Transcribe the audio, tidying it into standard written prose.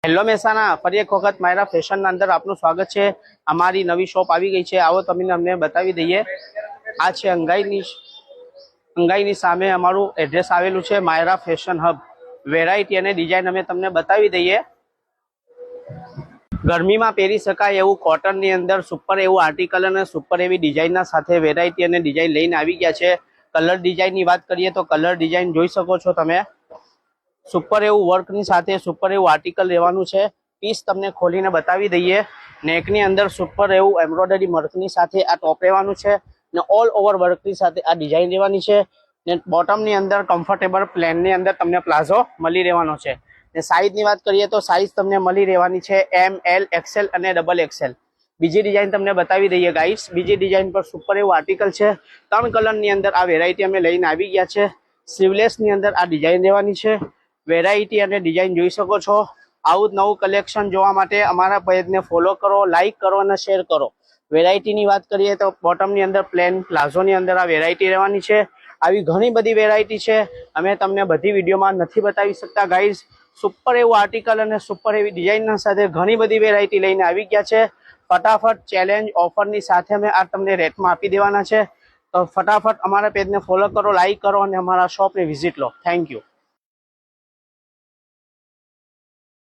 Hello Mehsana, ફરી એક વખત માયરા ફેશનના અંદર આપનું સ્વાગત છે। અમારી નવી શોપ આવી ગઈ છે, આવો તમને અમને બતાવી દઈએ। આ છે અંગાઈની સામે અમારું એડ્રેસ આવેલું છે, માયરા ફેશન હબ। વેરાયટી અને ડિઝાઇન અમે તમને બતાવી દઈએ। ગરમીમાં પહેરી શકાય એવું કોટનની અંદર સુપર એવું આર્ટિકલ અને સુપર એવી ડિઝાઇનના સાથે વેરાયટી અને ડિઝાઇન લઈને આવી ગયા છે। કલર ડિઝાઇનની વાત કરીએ તો કલર ડિઝાઇન જોઈ શકો છો તમે। સુપર એવું વર્કની સાથે સુપર એવું આર્ટિકલ રહેવાનું છે। પીસ તમને ખોલીને બતાવી દઈએ। નેકની અંદર સુપર એવું એમ્બ્રોઇડરી વર્કની સાથે આ ટોપ રહેવાનું છે ને ઓલ ઓવર વર્કની સાથે આ ડિઝાઇન રહેવાની છે ને બોટમની અંદર કમ્ફર્ટેબલ પ્લેનની અંદર તમને પ્લાઝો મળી રહેવાનો છે। ને સાઇઝની વાત કરીએ તો સાઇઝ તમને મળી રહેવાની છે એમ, એલ, એક્સેલ અને ડબલ એક્સેલ। બીજી ડિઝાઇન તમને બતાવી દઈએ ગાઈસ। બીજી ડિઝાઇન પર સુપર એવું આર્ટિકલ છે। 3 કલરની અંદર આ વેરાયટી અમે લઈને આવી ગયા છે। સ્લીવલેસની અંદર આ ડિઝાઇન રહેવાની છે। વેરાયટી અને ડિઝાઇન જોઈ શકો છો। આવું જ નવું કલેક્શન જોવા માટે અમારા પેજને ફોલો કરો, લાઇક કરો અને શેર કરો। વેરાયટીની વાત કરીએ તો બોટમની અંદર પ્લેન પ્લાઝોની અંદર આ વેરાયટી રહેવાની છે। આવી ઘણી બધી વેરાયટી છે, અમે તમને બધી વિડીયોમાં નથી બતાવી શકતા ગાઈઝ। સુપર એવું આર્ટિકલ અને સુપર એવી ડિઝાઇનના સાથે ઘણી બધી વેરાયટી લઈને આવી ગયા છે। ફટાફટ ચેલેન્જ ઓફરની સાથે અમે આ તમને રેટમાં આપી દેવાના છે। તો ફટાફટ અમારા પેજને ફોલો કરો, લાઇક કરો અને અમારા શોપને વિઝિટ લો। Thank you.